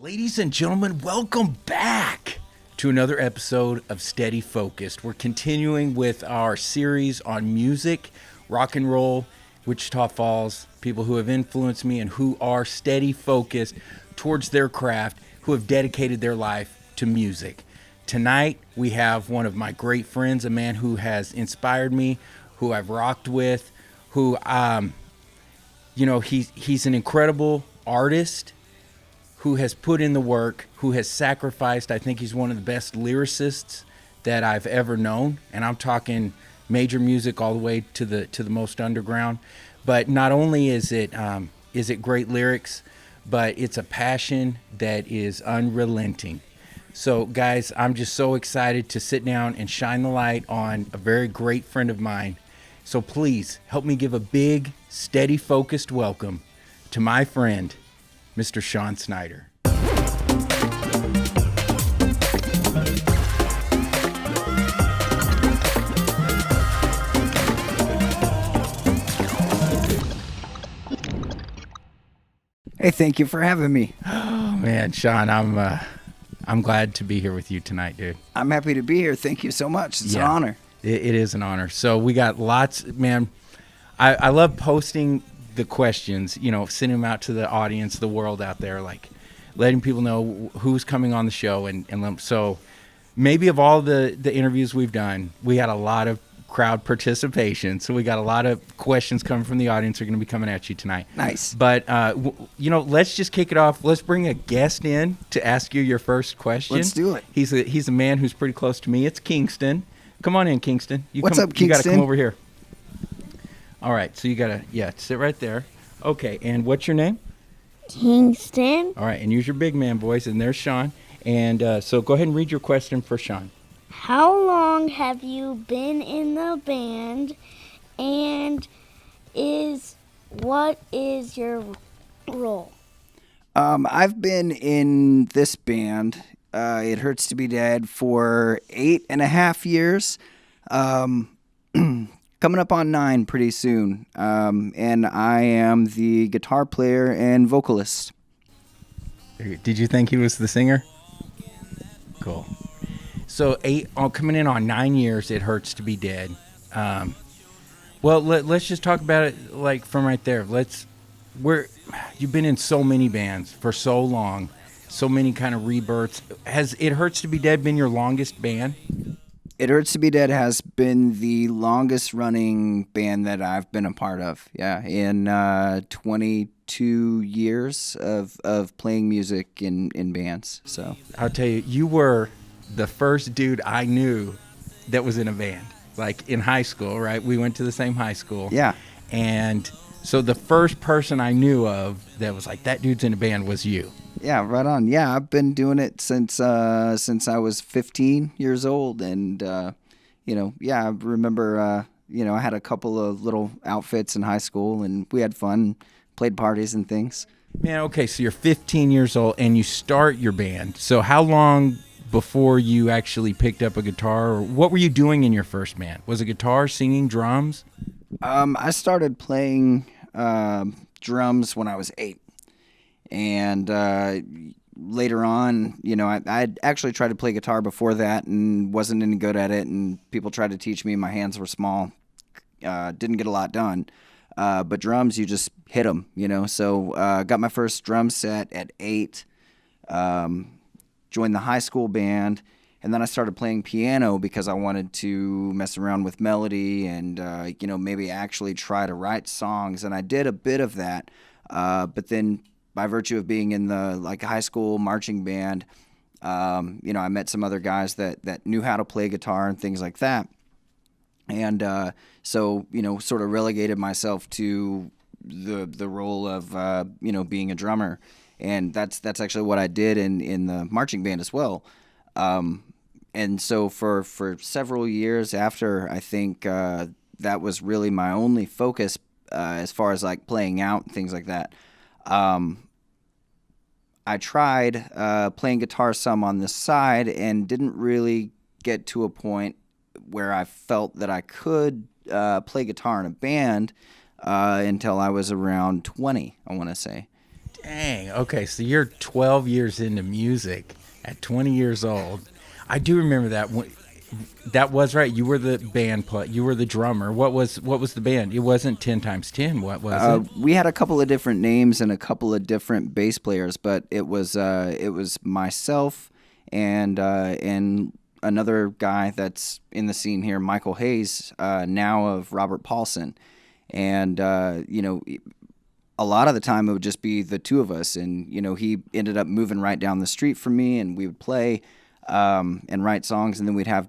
Ladies and gentlemen, welcome back to another episode of Steady Focused. We're continuing with our series on music, rock and roll, Wichita Falls, people who have influenced me and who are steady focused towards their craft, who have dedicated their life to music. Tonight, we have one of my great friends, a man who has inspired me, who I've rocked with, who, he's an incredible artist who has put in the work, who has sacrificed. I think he's one of the best lyricists that I've ever known, and I'm talking major music all the way to the most underground. But not only is it great lyrics, but it's a passion that is unrelenting. So guys, I'm just so excited to sit down and shine the light on a very great friend of mine. So please help me give a big, steady, focused welcome to my friend, Mr. Sean Snyder. Hey, thank you for having me. Oh man, Sean, I'm glad to be here with you tonight, dude. I'm happy to be here. Thank you so much. It's an honor. It is an honor. So we got lots, man. I love posting the questions, sending them out to the audience, the world out there, like letting people know who's coming on the show. And so maybe of all the interviews we've done, we had a lot of crowd participation. So we got a lot of questions coming from the audience. Are going to be coming at you tonight. Nice. But, let's just kick it off. Let's bring a guest in to ask you your first question. Let's do it. He's a man who's pretty close to me. It's Kingston. Come on in, Kingston. What's up, Kingston? You got to come over here. All right, so you got to, sit right there. Okay, and what's your name? Kingston. All right, and use your big man voice, and there's Sean. And so go ahead and read your question for Sean. How long have you been in the band, and what is your role? I've been in this band, It Hurts to Be Dead, for 8.5 years. Coming up on 9 pretty soon. And I am the guitar player and vocalist. Did you think he was the singer? Cool. So coming in on 9 years, It Hurts to Be Dead. Let's just talk about it like from right there. You've been in so many bands for so long, so many kind of rebirths. Has It Hurts to Be Dead been your longest band? It Hurts to Be Dead has been the longest running band that I've been a part of. Yeah, in 22 years of playing music in bands. So I'll tell you, you were the first dude I knew that was in a band, like in high school, right? We went to the same high school. Yeah. And so the first person I knew of that was like, that dude's in a band was you. Yeah, right on. Yeah, I've been doing it since I was 15 years old, and I remember I had a couple of little outfits in high school, and we had fun, played parties and things. Man, okay, so you're 15 years old and you start your band. So how long before you actually picked up a guitar, or what were you doing in your first band? Was it guitar, singing, drums? I started playing drums when I was 8. And later on, I'd actually tried to play guitar before that and wasn't any good at it. And people tried to teach me. My hands were small. Didn't get a lot done. But drums, you just hit them, So got my first drum set at 8. Joined the high school band. And then I started playing piano because I wanted to mess around with melody and, maybe actually try to write songs. And I did a bit of that. But then by virtue of being in the high school marching band, I met some other guys that knew how to play guitar and things like that. And so sort of relegated myself to the role of, being a drummer. And that's actually what I did in the marching band as well. And so for several years after, I think that was really my only focus as far as playing out and things like that. I tried playing guitar some on the side and didn't really get to a point where I felt that I could play guitar in a band until I was around 20, I want to say. Dang. Okay, so you're 12 years into music at 20 years old. I do remember that. That was right. You were the band play. You were the drummer. What was the band? It wasn't 10 times 10. What was it? We had a couple of different names and a couple of different bass players, but it was myself and another guy that's in the scene here, Michael Hayes, now of Robert Paulson, and a lot of the time it would just be the two of us, and he ended up moving right down the street from me, and we would play and write songs, and then we'd have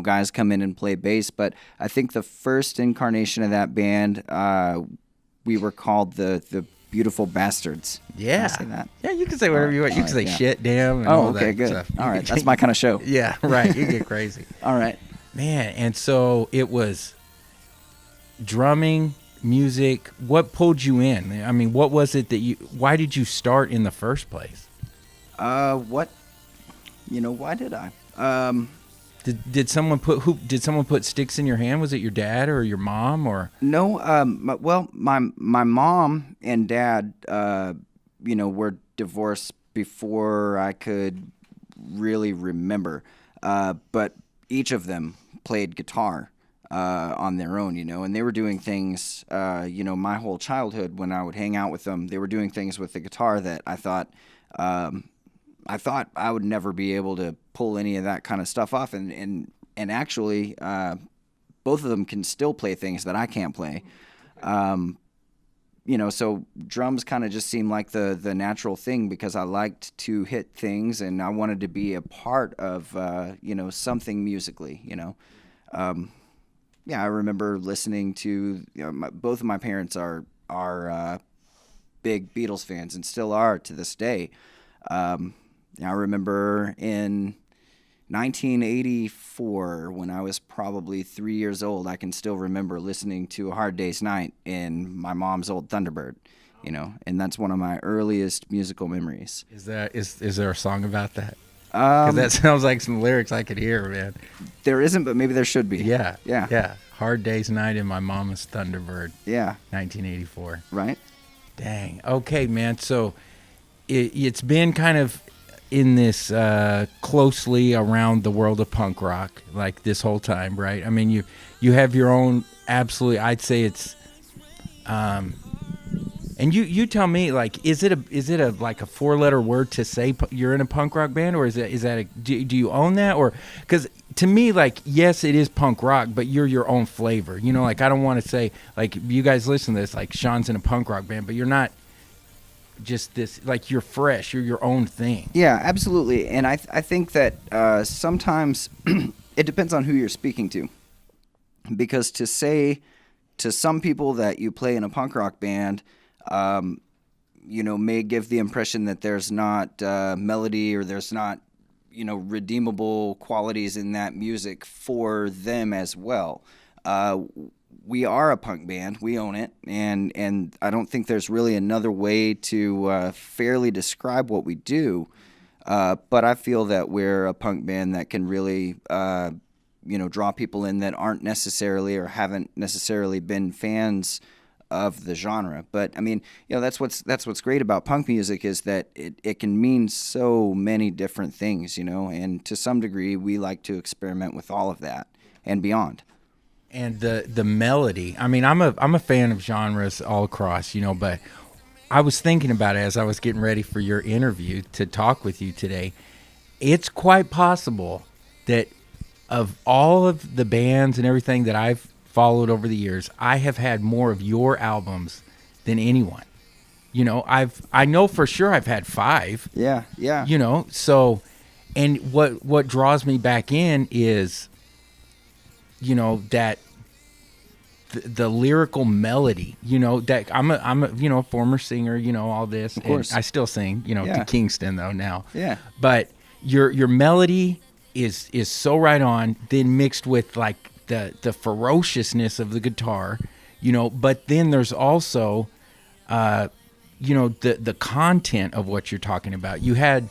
guys come in and play bass. But I think the first incarnation of that band, we were called the Beautiful Bastards. Yeah. Can I say that? Yeah, you can say whatever you want. You can say shit, damn, and Oh, all okay, that good. stuff. All right, that's my kind of show. Yeah, right. You get crazy. All right. Man, and so it was drumming, music. What pulled you in? I mean, what was it why did you start in the first place? Why did I? Did someone put sticks in your hand? Was it your dad or your mom or? No, my mom and dad, were divorced before I could really remember. But each of them played guitar on their own, and they were doing things, my whole childhood when I would hang out with them, they were doing things with the guitar that I thought I would never be able to pull any of that kind of stuff off, and actually, both of them can still play things that I can't play. So drums kind of just seemed like the natural thing because I liked to hit things and I wanted to be a part of, something musically, I remember listening to, both of my parents are big Beatles fans and still are to this day. I remember in 1984, when I was probably 3 years old, I can still remember listening to A Hard Day's Night in my mom's old Thunderbird, and that's one of my earliest musical memories. Is there a song about that? 'Cause that sounds like some lyrics I could hear, man. There isn't, but maybe there should be. Yeah. Hard Day's Night in my mama's Thunderbird. Yeah. 1984. Right. Dang. Okay, man. So it's been kind of in this closely around the world of punk rock like this whole time, right? I mean, you have your own absolutely. I'd say it's, and you tell me, like, is it a like a 4-letter word to say you're in a punk rock band, or is that do you own that, or because to me, like, yes, it is punk rock, but you're your own flavor. Like I don't want to say like you guys listen to this like Sean's in a punk rock band, but you're not. Just this, like, you're fresh, you're your own thing. Yeah, absolutely. And I think that sometimes it depends on who you're speaking to, because to say to some people that you play in a punk rock band, may give the impression that there's not melody or there's not, redeemable qualities in that music for them as well. We are a punk band. We own it, and I don't think there's really another way to fairly describe what we do. But I feel that we're a punk band that can really, draw people in that aren't necessarily or haven't necessarily been fans of the genre. But I mean, that's what's great about punk music is that it can mean so many different things, and to some degree we like to experiment with all of that and beyond. And the melody. I mean, I'm a fan of genres all across, but I was thinking about it as I was getting ready for your interview to talk with you today. It's quite possible that of all of the bands and everything that I've followed over the years, I have had more of your albums than anyone. I know for sure I've had 5. Yeah. So, and what draws me back in is that the lyrical melody, that I'm a former singer, all this. Of course. And I still sing, to Kingston though now. Yeah. But your melody is so right on, then mixed with like the ferociousness of the guitar, but then there's also the content of what you're talking about. You had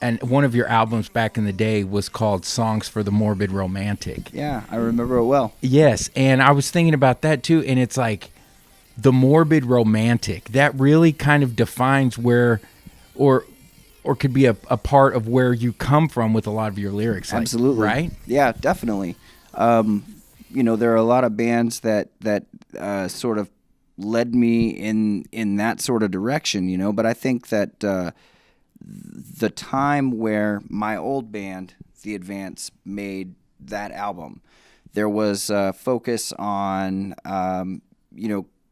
and one of your albums back in the day was called Songs for the Morbid Romantic. Yeah, I remember it well. Yes, and I was thinking about that too, and it's like, the morbid romantic. That really kind of defines where, or could be a part of where you come from with a lot of your lyrics. Like, Absolutely. right? Yeah, definitely. There are a lot of bands that sort of led me in that sort of direction, but I think that the time where my old band, The Advance, made that album, there was a focus on,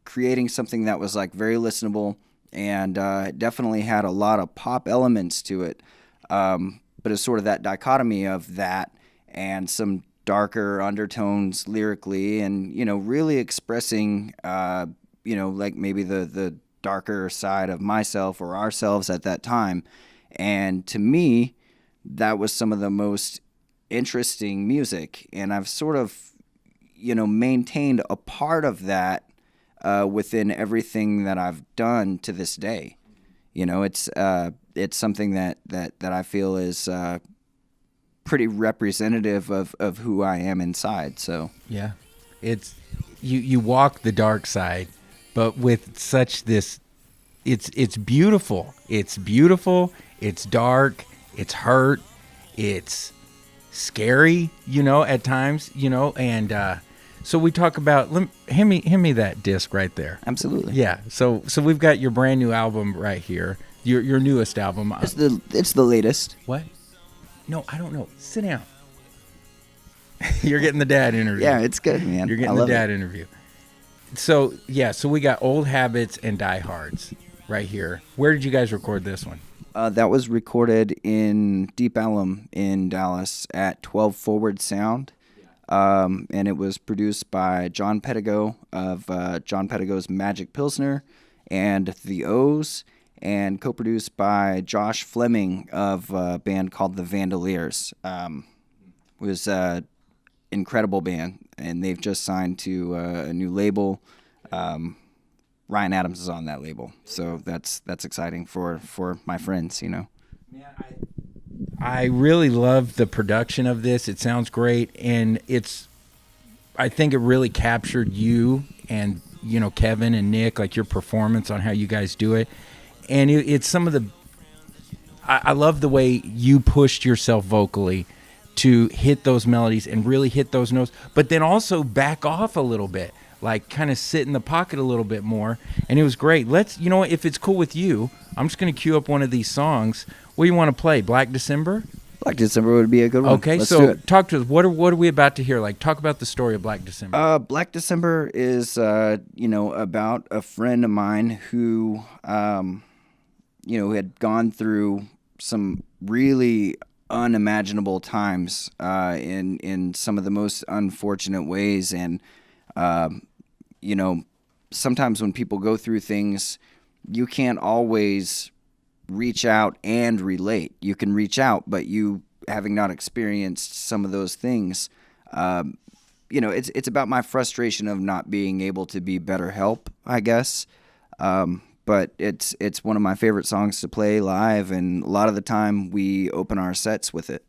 creating something that was like very listenable, and it definitely had a lot of pop elements to it. But it's sort of that dichotomy of that and some darker undertones lyrically, and really expressing like maybe the darker side of myself or ourselves at that time. And to me, that was some of the most interesting music, and I've sort of maintained a part of that within everything that I've done to this day. It's something that I feel is pretty representative of who I am inside. So yeah, it's you walk the dark side, but with such this, it's beautiful. It's beautiful. It's dark. It's hurt. It's scary. At times. And so we talk about. Hand me that disc right there. Absolutely. Yeah. So we've got your brand new album right here. Your newest album. It's the latest. What? No, I don't know. Sit down. You're getting the dad interview. Yeah, it's good, man. You're getting the dad interview. So we got Old Habbits and Die Hards right here. Where did you guys record this one? That was recorded in Deep Ellum in Dallas at 12 Forward Sound. And it was produced by John Pettigo of John Pettigo's Magic Pilsner and The O's, and co-produced by Josh Fleming of a band called the Vandaliers. It was an incredible band, and they've just signed to a new label. Ryan Adams is on that label, so that's exciting for my friends, Yeah, I really love the production of this. It sounds great, and I think it really captured you and Kevin and Nick, like your performance on how you guys do it. And it's some of the I love the way you pushed yourself vocally to hit those melodies and really hit those notes, but then also back off a little bit, like kind of sit in the pocket a little bit more. And it was great. If it's cool with you, I'm just going to cue up one of these songs. What do you want to play? Black December? Black December would be a good one. Okay, Let's so talk to us. What are we about to hear? Like, talk about the story of Black December. Black December is, about a friend of mine who, had gone through some really unimaginable times in some of the most unfortunate ways. And, sometimes when people go through things, you can't always reach out and relate. You can reach out, but you, having not experienced some of those things, it's about my frustration of not being able to be better help, I guess. But it's one of my favorite songs to play live, and a lot of the time we open our sets with it.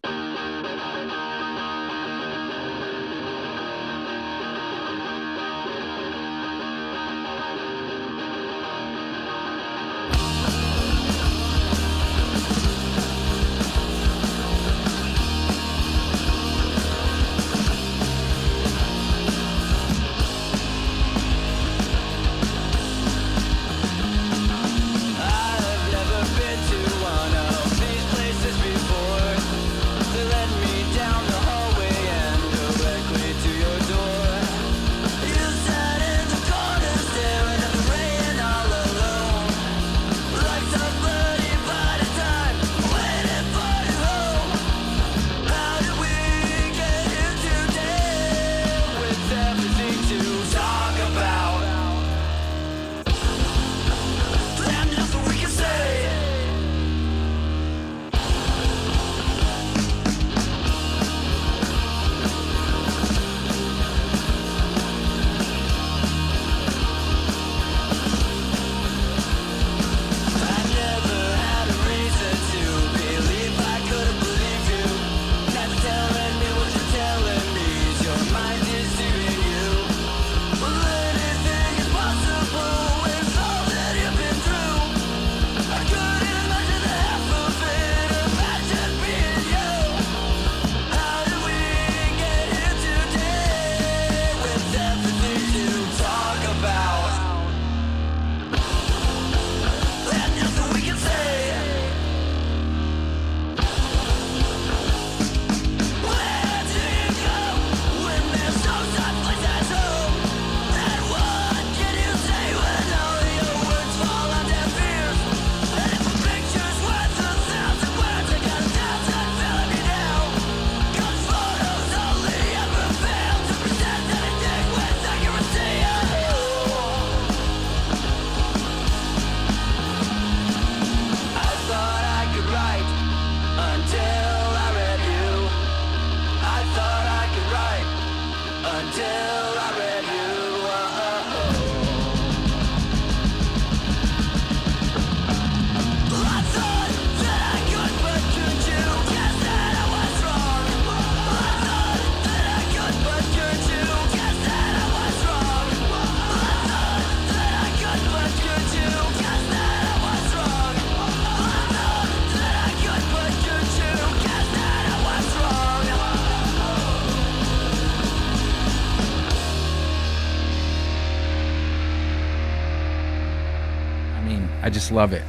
just love it.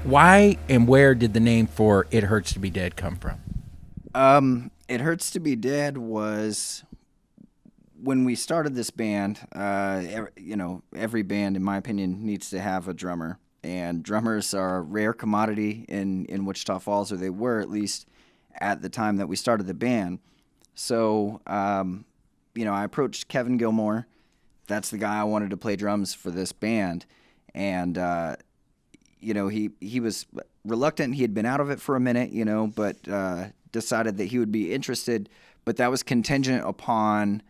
Why and where did the name for It Hurts to Be Dead come from? It Hurts to Be Dead was when we started this band. Every band, in my opinion, needs to have a drummer, and drummers are a rare commodity in Wichita Falls, or they were at least at the time that we started the band. So, I approached Kevin Gilmore. That's the guy I wanted to play drums for this band, and he was reluctant. He had been out of it for a minute, but decided that he would be interested. But that was contingent upon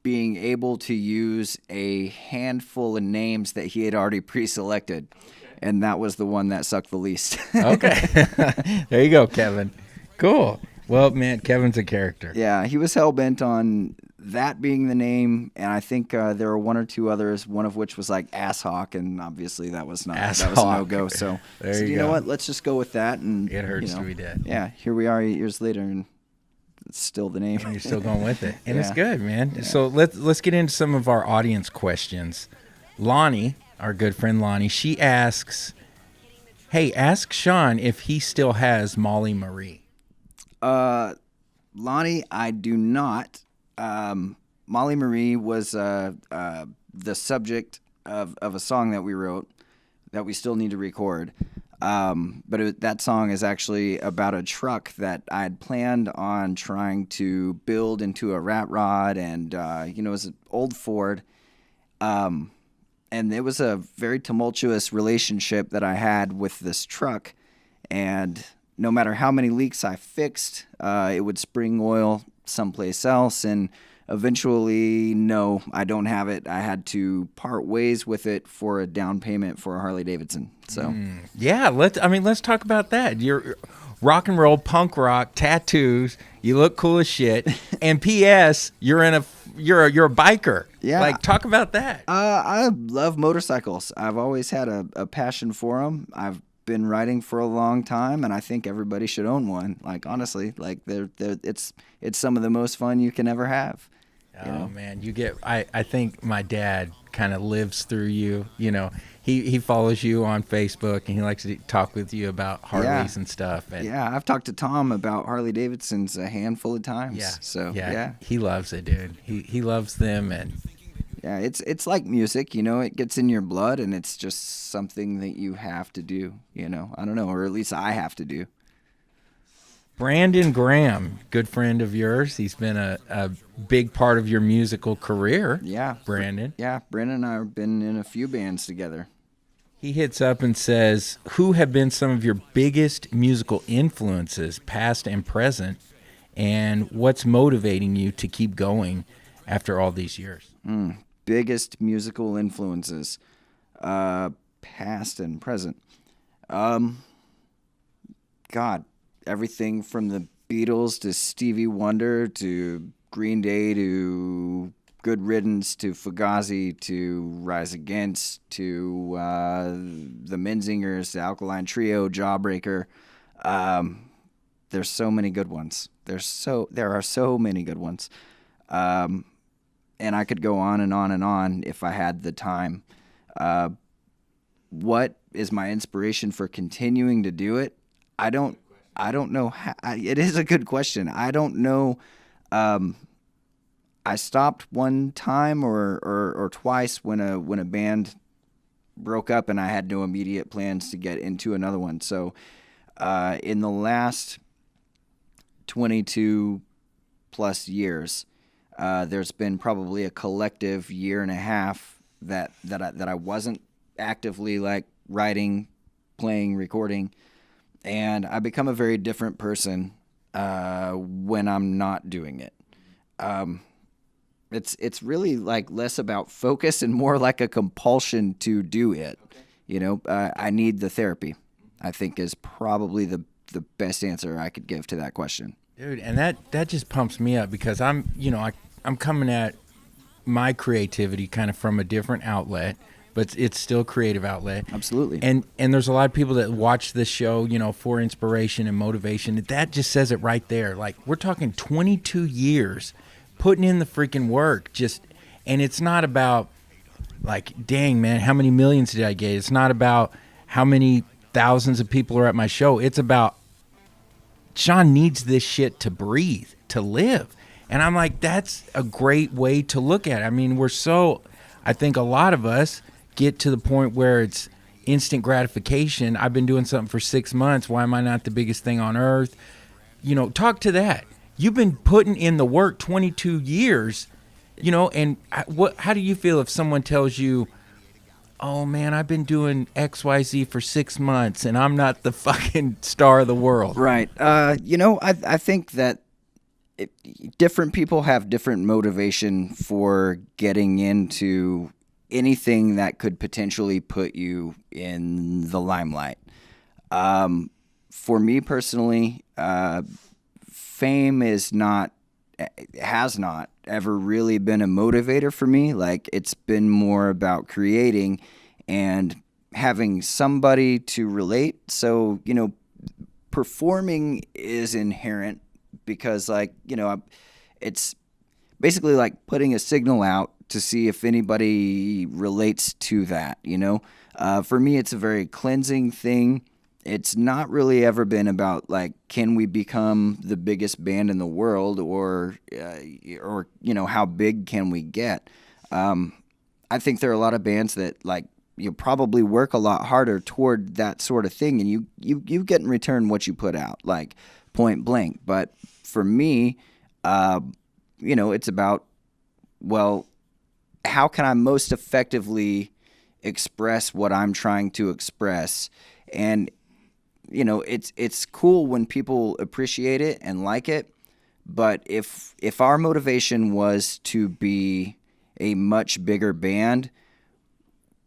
being able to use a handful of names that he had already pre-selected. And that was the one that sucked the least. Okay. There you go, Kevin. Cool. Well, man, Kevin's a character. Yeah, he was hell-bent on that being the name, and I think there were one or two others, one of which was like Asshawk, and obviously that was a no-go. So, you know what? Let's just go with that. And It Hurts to Be Dead. Yeah, here we are 8 years later, and it's still the name. And you're still going with it. And Yeah. It's good, man. Yeah. So let's get into some of our audience questions. Lani, our good friend Lani, she asks, hey, ask Sean if he still has Mollie Marie. Lani, I do not. Mollie Marie was the subject of a song that we wrote that we still need to record. But that song is actually about a truck that I had planned on trying to build into a rat rod, and it was an old Ford. And it was a very tumultuous relationship that I had with this truck, and no matter how many leaks I fixed, it would spring oil someplace else, and eventually, no, I don't have it. I had to part ways with it for a down payment for a Harley Davidson. So, Yeah, let's talk about that. You're rock and roll, punk rock, tattoos. You look cool as shit. And P.S. you're a biker. Yeah. Like, talk about that. I love motorcycles. I've always had a passion for them. I've been riding for a long time, and I think everybody should own one. Like, honestly, like it's some of the most fun you can ever have. Man, I think my dad kind of lives through you. He follows you on Facebook, and he likes to talk with you about Harleys and stuff. And I've talked to Tom about Harley Davidsons a handful of times. Yeah. So He loves it, dude. He loves them, and yeah, it's like music, it gets in your blood, and it's just something that you have to do, I don't know, or at least I have to do. Brandon Graham, good friend of yours. He's been a big part of your musical career. Yeah. Brandon. Yeah, Brandon and I have been in a few bands together. He hits up and says, who have been some of your biggest musical influences, past and present, and what's motivating you to keep going after all these years? Biggest musical influences, past and present. God, everything from the Beatles to Stevie Wonder to Green Day to Good Riddance to Fugazi to Rise Against to the Menzingers, the Alkaline Trio, Jawbreaker. There's so many good ones. There are so many good ones. And I could go on and on and on if I had the time. What is my inspiration for continuing to do it? I don't know. It is a good question. I don't know. I stopped one time or twice when a band broke up, and I had no immediate plans to get into another one. So in the last 22 plus years, there's been probably a collective year and a half that I wasn't actively like writing, playing, recording, and I become a very different person when I'm not doing it. It's really like less about focus and more like a compulsion to do it. Okay. I need the therapy, I think, is probably the best answer I could give to that question. Dude, and that just pumps me up because I'm coming at my creativity kind of from a different outlet, but it's still a creative outlet. Absolutely. And there's a lot of people that watch this show, for inspiration and motivation. That just says it right there. Like, we're talking 22 years putting in the freaking work, and it's not about like, dang, man, how many millions did I get? It's not about how many thousands of people are at my show. It's about Sean needs this shit to breathe, to live. And I'm like, that's a great way to look at it. I mean, I think a lot of us get to the point where it's instant gratification. I've been doing something for 6 months. Why am I not the biggest thing on earth? Talk to that. You've been putting in the work 22 years, and how do you feel if someone tells you, oh man, I've been doing XYZ for 6 months and I'm not the fucking star of the world? Right. I think that different people have different motivation for getting into anything that could potentially put you in the limelight. For me personally, fame has not ever really been a motivator for me. Like, it's been more about creating and having somebody to relate. So, performing is inherent because, it's basically like putting a signal out to see if anybody relates to that, For me, it's a very cleansing thing. It's not really ever been about, can we become the biggest band in the world or how big can we get? I think there are a lot of bands that, you probably work a lot harder toward that sort of thing, and you get in return what you put out, point blank. But for me, it's about, well, how can I most effectively express what I'm trying to express? And it's cool when people appreciate it and like it, but if our motivation was to be a much bigger band,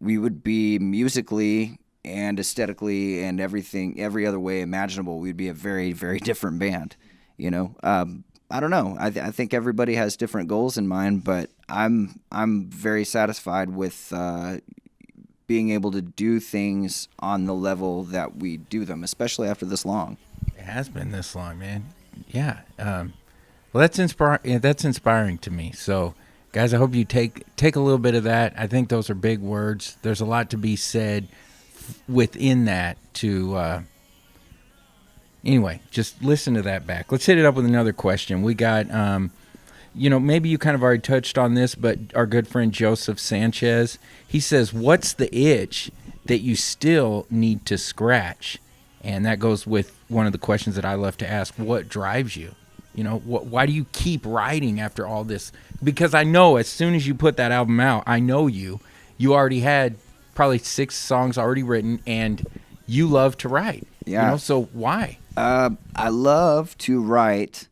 we would be musically and aesthetically and every other way imaginable. We'd be a very, very different band. I don't know. I think everybody has different goals in mind, but I'm very satisfied with being able to do things on the level that we do them, especially after this long. It has been this long, man. Yeah. Well, that's inspiring to me. So, guys, I hope you take a little bit of that. I think those are big words. There's a lot to be said within that to anyway, just listen to that back. Let's hit it up with another question. We got maybe you kind of already touched on this, but our good friend Joseph Sanchez, he says, what's the itch that you still need to scratch? And that goes with one of the questions that I love to ask. What drives you? Why do you keep writing after all this? Because I know as soon as you put that album out, I know you already had probably 6 songs already written, and you love to write. Yeah. So why? I love to write.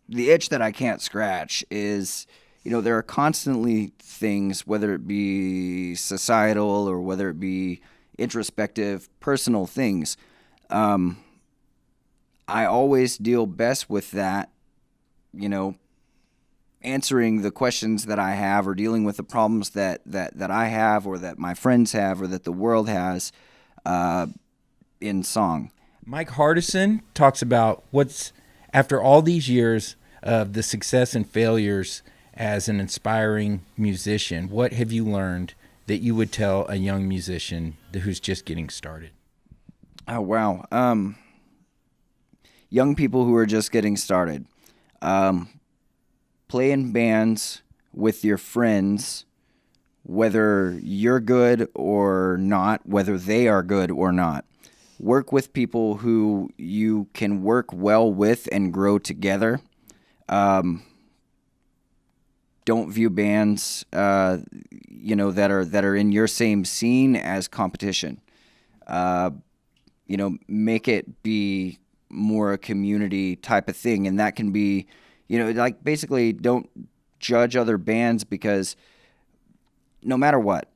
The itch that I can't scratch is, there are constantly things, whether it be societal or whether it be introspective, personal things. I always deal best with that, answering the questions that I have or dealing with the problems that I have or that my friends have or that the world has in song. Mike Hardison talks about after all these years of the success and failures as an inspiring musician, what have you learned that you would tell a young musician who's just getting started? Oh, wow. Young people who are just getting started. Play in bands with your friends, whether you're good or not, whether they are good or not. Work with people who you can work well with and grow together. Don't view bands, that are in your same scene as competition. Make it be more a community type of thing, and that can be, basically don't judge other bands because no matter what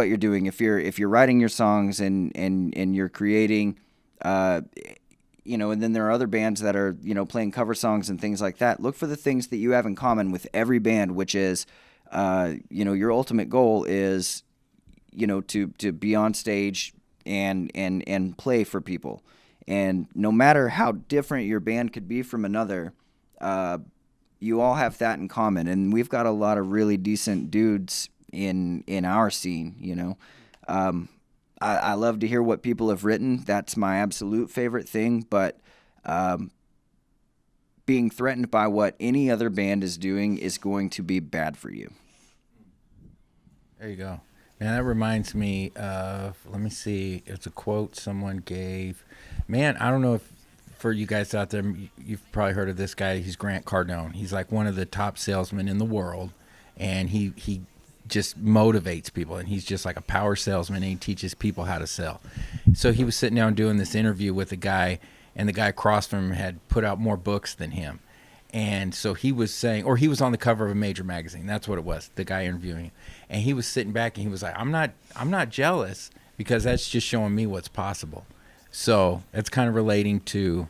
you're doing, if you're writing your songs and you're creating, and then there are other bands that are, playing cover songs and things like that. Look for the things that you have in common with every band, which is, your ultimate goal is, to be on stage and play for people. And no matter how different your band could be from another, you all have that in common. And we've got a lot of really decent dudes in our scene, I love to hear what people have written. That's my absolute favorite thing. But being threatened by what any other band is doing is going to be bad for you. There you go. Man, that reminds me of, let me see, it's a quote someone gave. Man, I don't know if, for you guys out there, you've probably heard of this guy. He's Grant Cardone. He's like one of the top salesmen in the world, and he just motivates people, and he's just like a power salesman, and he teaches people how to sell. So he was sitting down doing this interview with a guy, and the guy across from him had put out more books than him. And so he was saying, or he was on the cover of a major magazine. That's what it was, the guy interviewing him. And he was sitting back and he was like, I'm not jealous, because that's just showing me what's possible. So it's kind of relating to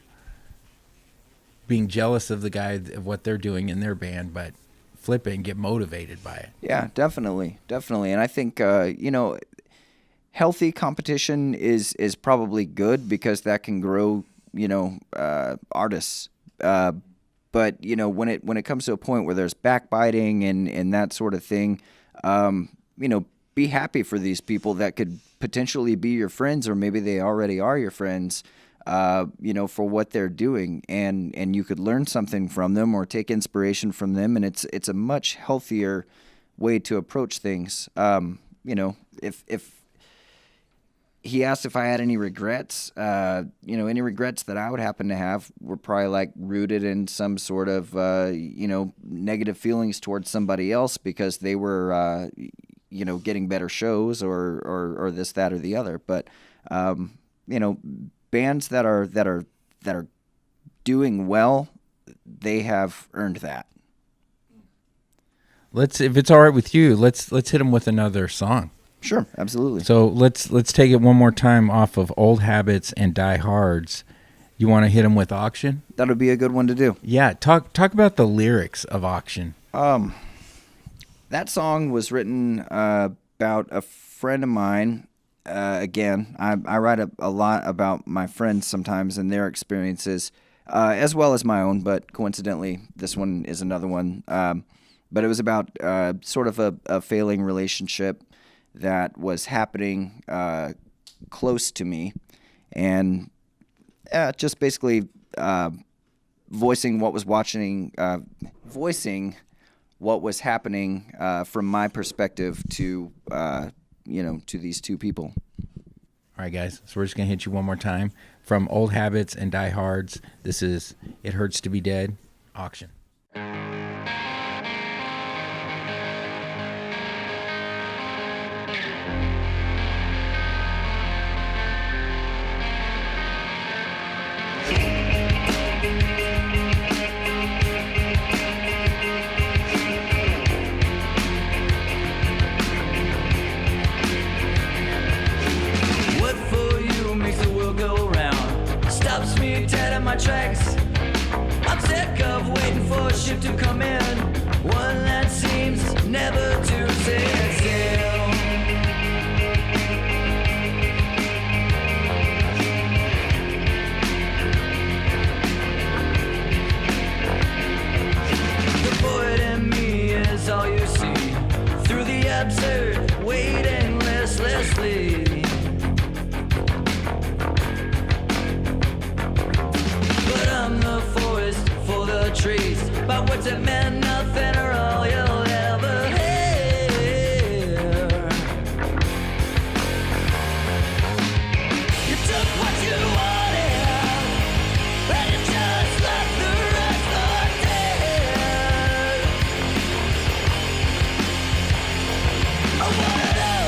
being jealous of the guy, of what they're doing in their band, but flip it and get motivated by it. Yeah, definitely. And I think, healthy competition is probably good, because that can grow, artists. But when it comes to a point where there's backbiting and that sort of thing, be happy for these people that could potentially be your friends, or maybe they already are your friends, for what they're doing, and you could learn something from them or take inspiration from them, and it's a much healthier way to approach things. If he asked if I had any regrets. Any regrets that I would happen to have were probably like rooted in some sort of, negative feelings towards somebody else because they were, getting better shows or this, that, or the other. But, bands that are doing well, they have earned that. If it's all right with you, let's hit them with another song. Sure, absolutely. So let's take it one more time off of Old Habbits and Die Hards. You want to hit them with Auction? That would be a good one to do. Yeah, talk about the lyrics of Auction. That song was written about a friend of mine. Again, I write a lot about my friends sometimes and their experiences, as well as my own, but coincidentally, this one is another one. But it was about sort of a failing relationship that was happening close to me, and just basically voicing what was happening from my perspective to these two people. All right, guys. So we're just gonna hit you one more time from Old Habits and Die Hards. This is "It Hurts to Be Dead." Auction. My tracks. I'm sick of waiting for a ship to come in, one that seems never to set sail. The void in me is all you see, through the absurd, waiting listlessly. I'm the forest for the trees, but words that meant nothing are all you'll ever hear. You took what you wanted, and you just left the rest for dead. I wanna know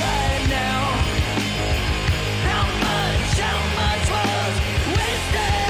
right now how much was wasted.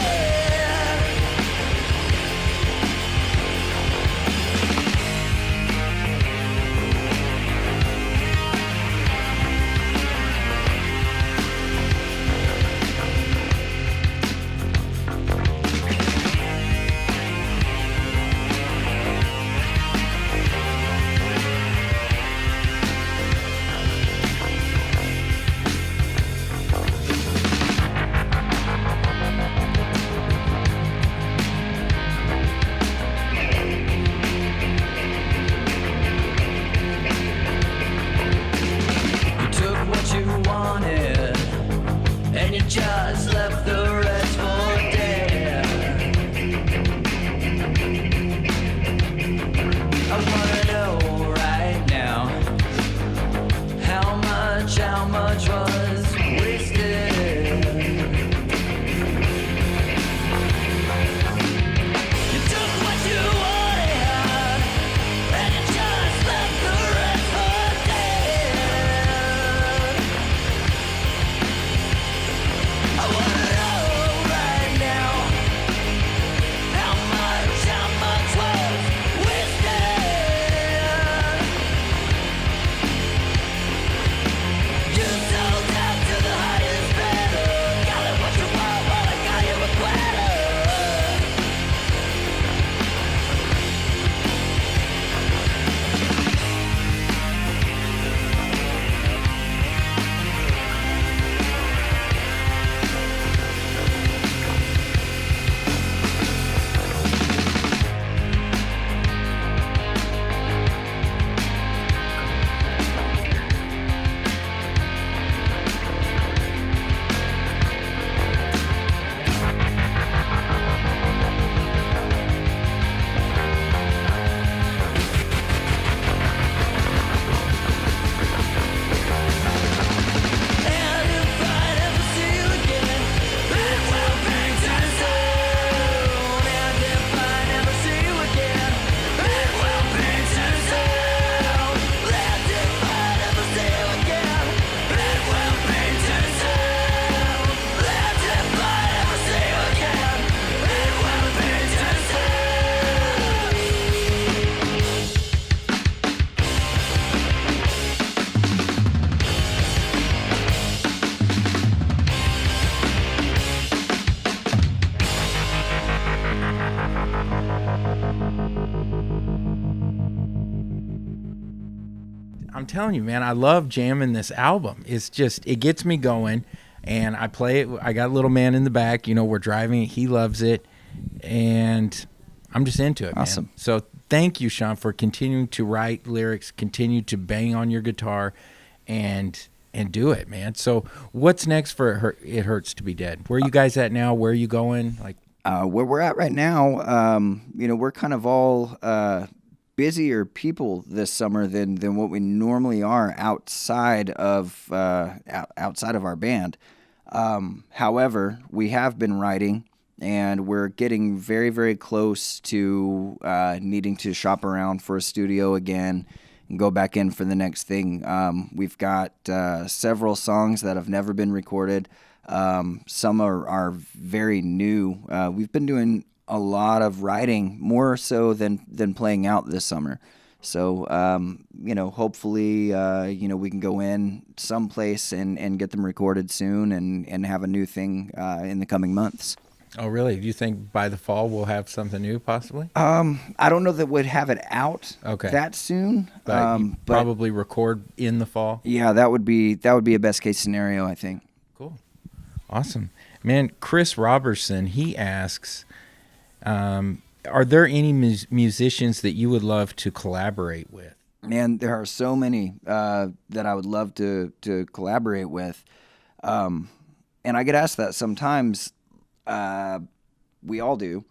telling you, man, I love jamming this album. It's just, it gets me going, and I play it. I got a little man in the back, you know, we're driving it. He loves it, and I'm just into it, Awesome. man. So thank you, Sean, for continuing to write lyrics, continue to bang on your guitar, and do it, man. So what's next for It Hurts to Be Dead? Where are you guys at now? Where are you going? Like, where we're at right now, you know, we're kind of all busier people this summer than what we normally are outside of our band. However, we have been writing, and we're getting very, very close to needing to shop around for a studio again and go back in for the next thing. We've got several songs that have never been recorded. Some are very new. We've been doing a lot of writing, more so than playing out this summer. So, you know, hopefully, you know, we can go in someplace and get them recorded soon and have a new thing in the coming months. oh, really? Do you think by the fall we'll have something new, possibly? I don't know that we'd have it out that soon. But you probably record in the fall? Yeah, that would be a best case scenario, I think. Cool. Awesome. Man, Chris Robertson, he asks, are there any musicians that you would love to collaborate with? Man, there are so many that I would love to collaborate with. And I get asked that sometimes. We all do.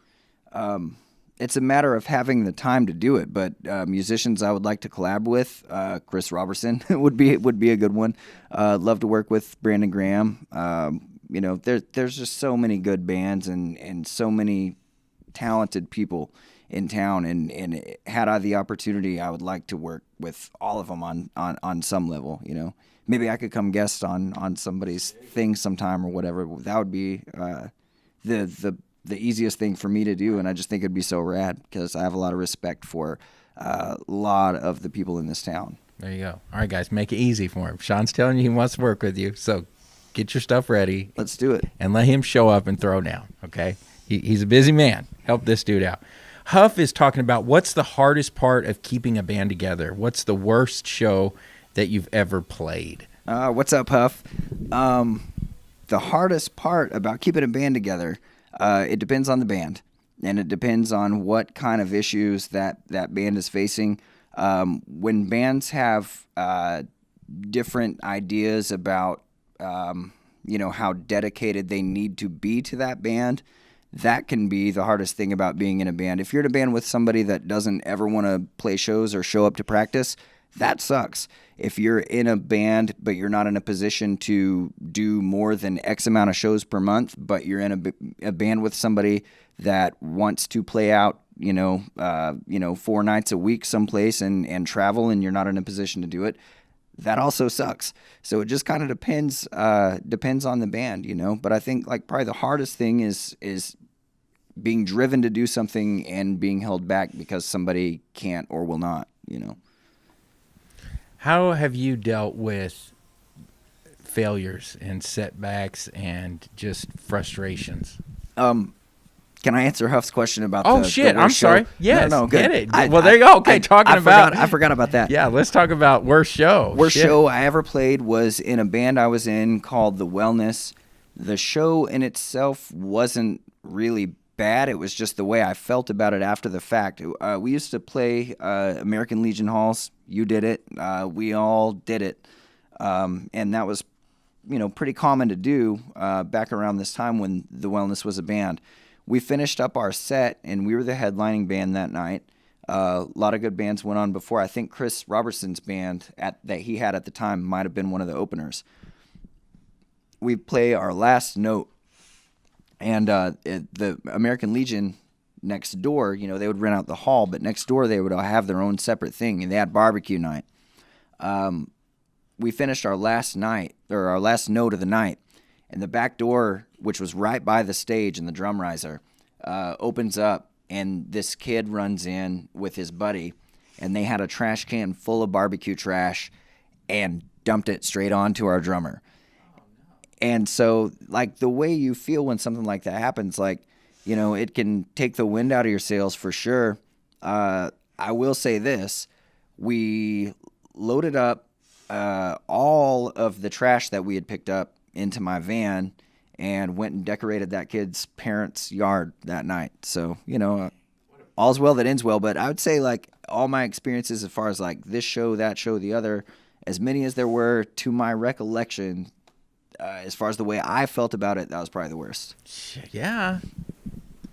It's a matter of having the time to do it. But musicians I would like to collab with, Chris Robertson would be a good one. Love to work with Brandon Graham. You know, there's just so many good bands and so many talented people in town. And had I the opportunity, I would like to work with all of them on some level. You know, maybe I could come guest on somebody's thing sometime or whatever. That would be the easiest thing for me to do, and I just think it'd be so rad because I have a lot of respect for a lot of the people in this town. There you go. All right, guys, make it easy for him. Sean's telling you he wants to work with you, so get your stuff ready. Let's do it. And let him show up and throw down, okay? He's a busy man. Help this dude out. Huff is talking about what's the hardest part of keeping a band together? What's the worst show that you've ever played? What's up, Huff? The hardest part about keeping a band together, it depends on the band, and it depends on what kind of issues that band is facing. When bands have different ideas about, you know, how dedicated they need to be to that band, that can be the hardest thing about being in a band. If you're in a band with somebody that doesn't ever want to play shows or show up to practice, that sucks. If you're in a band but you're not in a position to do more than X amount of shows per month, but you're in a band with somebody that wants to play out, 4 nights a week someplace and travel, and you're not in a position to do it, that also sucks. So it just kind of depends on the band, you know. But I think like probably the hardest thing is being driven to do something and being held back because somebody can't or will not, you know. How have you dealt with failures and setbacks and just frustrations? Can I answer Huff's question about Oh, the shit. worst I'm show? sorry. Yes. No, good. Get it. Well, there you go. Okay, I forgot about that. Yeah, let's talk about worst show. Worst Shit. show I ever played was in a band I was in called The Wellness. The show in itself wasn't really bad. It was just the way I felt about it after the fact. We used to play American Legion halls. You did it. We all did it. And that was, pretty common to do back around this time when The Wellness was a band. We finished up our set, and we were the headlining band that night. A lot of good bands went on before. I think Chris Robertson's band that he had at the time might have been one of the openers. We play our last note, and the American Legion next door, they would rent out the hall, but next door they would have their own separate thing, and they had barbecue night. We finished our last night, or our last note of the night, and the back door, which was right by the stage and the drum riser, opens up, and this kid runs in with his buddy, and they had a trash can full of barbecue trash and dumped it straight onto our drummer. And so, like, the way you feel when something like that happens, like, it can take the wind out of your sails for sure. I will say this. We loaded up all of the trash that we had picked up into my van and went and decorated that kid's parents' yard that night. So, all's well that ends well. But I would say, like, all my experiences as far as, like, this show, that show, the other, as many as there were to my recollection, as far as the way I felt about it, that was probably the worst. Yeah.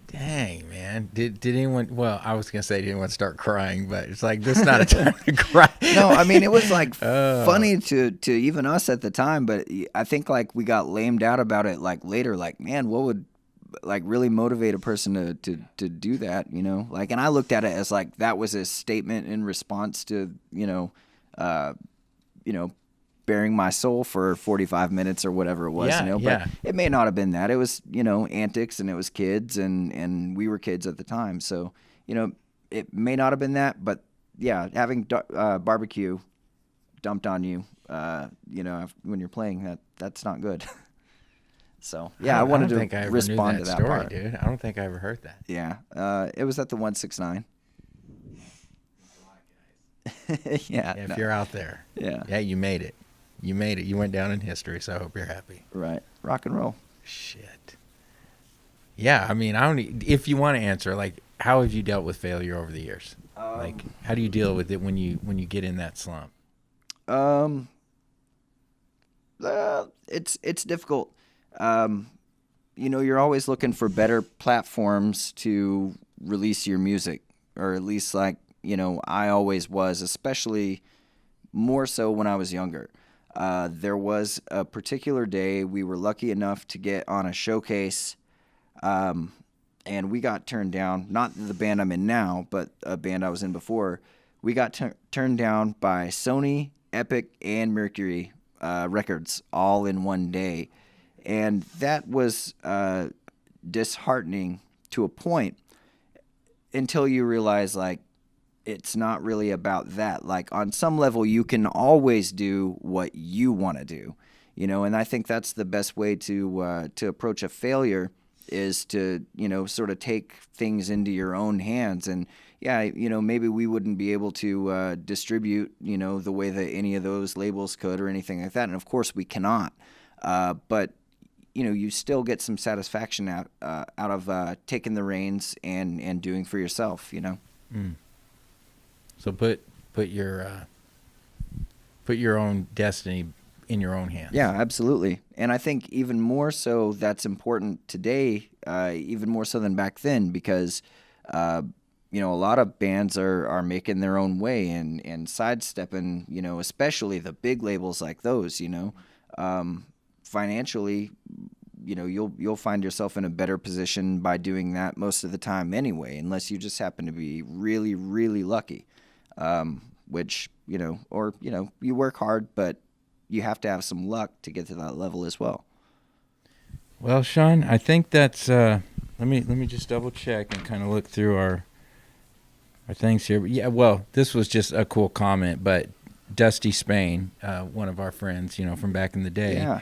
Dang, man. Did anyone, well, I was going to say did anyone start crying, but it's like, this is not a time to cry. No, I mean, it was like funny to even us at the time, but I think like we got lamed out about it like later, like, man, what would like really motivate a person to do that, Like, and I looked at it as like that was a statement in response to, bearing my soul for 45 minutes or whatever it was, but it may not have been that. It was, antics, and it was kids, and we were kids at the time. So, it may not have been that, but yeah, having barbecue dumped on you, when you're playing, that's not good. So, yeah, I wanted to respond to that story, part. Dude. I don't think I ever heard that. Yeah. It was at the 169. Yeah. If you're out there. Yeah. Yeah, you made it. You made it. You went down in history, so I hope you're happy. Right. Rock and roll. Shit. Yeah, I mean, if you want to answer, like, how have you dealt with failure over the years? Like, how do you deal with it when you get in that slump? It's difficult. You're always looking for better platforms to release your music, or at least like, I always was, especially more so when I was younger. There was a particular day we were lucky enough to get on a showcase, and we got turned down. Not the band I'm in now, but a band I was in before. We got turned down by Sony, Epic, and Mercury Records all in one day. And that was disheartening to a point until you realize, like, it's not really about that. Like, on some level, you can always do what you want to do, and I think that's the best way to approach a failure, is to, sort of take things into your own hands. And yeah, maybe we wouldn't be able to distribute, the way that any of those labels could or anything like that. And of course we cannot. But you still get some satisfaction out of taking the reins and doing for yourself, Mm. So put your own destiny in your own hands. Yeah, absolutely. And I think even more so that's important today, even more so than back then, because a lot of bands are making their own way and sidestepping, especially the big labels like those, financially, you'll find yourself in a better position by doing that most of the time anyway, unless you just happen to be really, really lucky. Which, you work hard, but you have to have some luck to get to that level as well. Well, Sean, I think that's, let me just double check and kind of look through our things here. Yeah, well, this was just a cool comment, but Dusty Spain, one of our friends, from back in the day,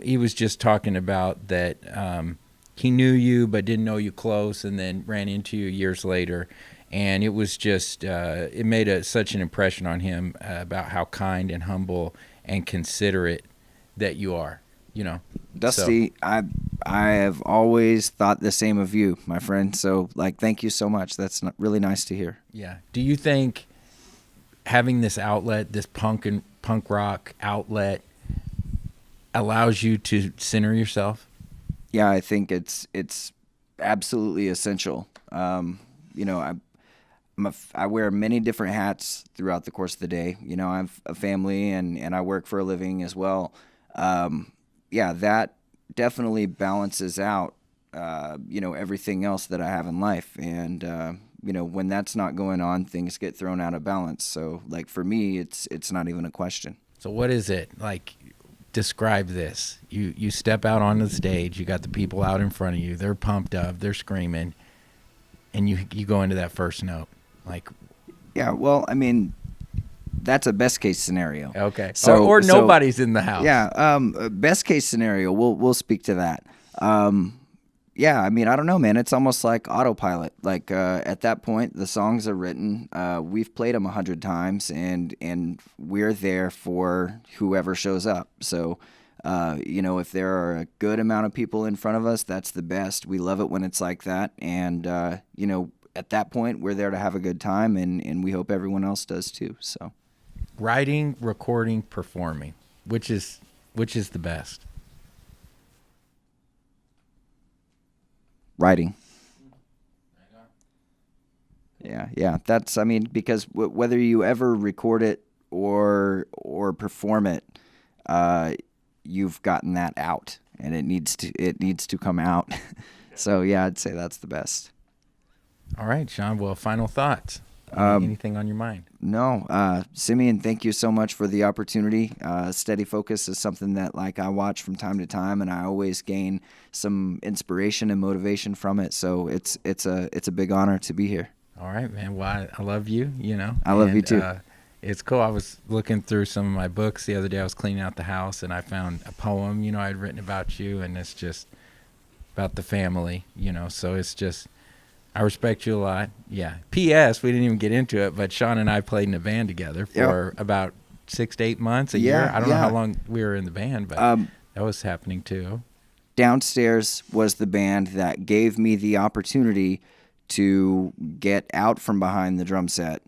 he was just talking about that he knew you but didn't know you close, and then ran into you years later. And it was just, it made such an impression on him about how kind and humble and considerate that you are, Dusty, so. I have always thought the same of you, my friend. So, like, thank you so much. That's really nice to hear. Yeah. Do you think having this outlet, this punk rock outlet, allows you to center yourself? Yeah, I think it's absolutely essential. I wear many different hats throughout the course of the day. I have a family and I work for a living as well. That definitely balances out, everything else that I have in life. And, when that's not going on, things get thrown out of balance. So, like, for me, it's not even a question. So what is it? Like, describe this. You step out on the stage, you got the people out in front of you, they're pumped up, they're screaming, and you go into that first note. Like, yeah, well, I mean, that's a best case scenario. Okay. Or nobody's in the house. Yeah. Best case scenario. We'll speak to that. yeah, I mean, I don't know, man. It's almost like autopilot. Like at that point, the songs are written. We've played them 100 times, and we're there for whoever shows up. So, if there are a good amount of people in front of us, that's the best. We love it when it's like that. And, at that point, we're there to have a good time, and we hope everyone else does too. So, Writing, recording, performing, which is the best? Writing. Yeah. That's, I mean, because whether you ever record it or perform it, you've gotten that out, and it needs to come out. So yeah, I'd say that's the best. All right, Sean. Well, final thoughts. Anything on your mind? No, Simeon, thank you so much for the opportunity. Steady Focus is something that I watch from time to time, and I always gain some inspiration and motivation from it. So it's a big honor to be here. All right, man. Well, I love you. I love you too. It's cool. I was looking through some of my books the other day. I was cleaning out the house, and I found a poem, I'd written about you, and it's just about the family, So it's just, I respect you a lot. Yeah. P.S. We didn't even get into it, but Sean and I played in a band together for about 6 to 8 months, a year. I don't know how long we were in the band, but that was happening too. Downstairs was the band that gave me the opportunity to get out from behind the drum set,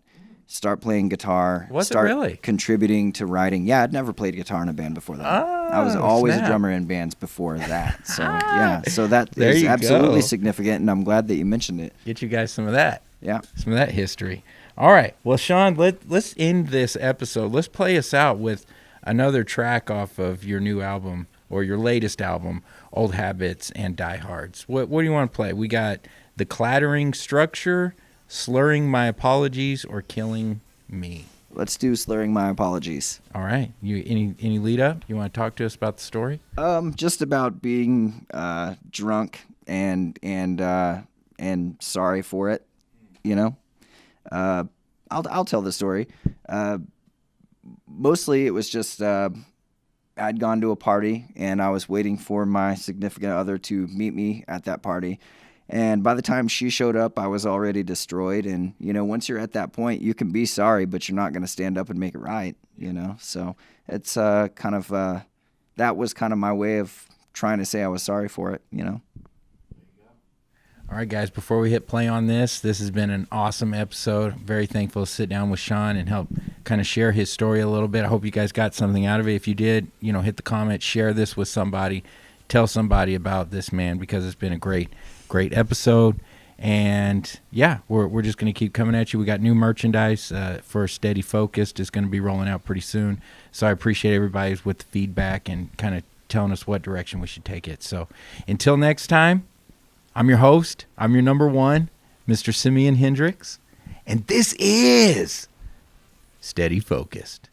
start playing guitar, start contributing to writing. Yeah, I'd never played guitar in a band before that. I was always a drummer in bands before that. So yeah, so that is absolutely significant, and I'm glad that you mentioned it. Get you guys some of that. Yeah. Some of that history. All right. Well, Sean, let's end this episode. Let's play us out with another track off of your new album, or your latest album, Old Habbits and Die Hards. What do you want to play? We got The Clattering Structure, Slurring My Apologies, or Killing Me. Let's do Slurring My Apologies. All right. You any lead up? You want to talk to us about the story? Just about being drunk and sorry for it. I'll tell the story. Mostly it was just I'd gone to a party, and I was waiting for my significant other to meet me at that party. And by the time she showed up, I was already destroyed. And, once you're at that point, you can be sorry, but you're not going to stand up and make it right, So it's that was kind of my way of trying to say I was sorry for it, All right, guys, before we hit play on this has been an awesome episode. I'm very thankful to sit down with Sean and help kind of share his story a little bit. I hope you guys got something out of it. If you did, hit the comment, share this with somebody, tell somebody about this man, because it's been a great episode. And yeah, we're just going to keep coming at you. We got new merchandise for Steady Focused. It's going to be rolling out pretty soon. So I appreciate everybody with the feedback and kind of telling us what direction we should take it. So until next time, I'm your host. I'm your number one, Mr. SimeonHendrix. And this is Steady Focused.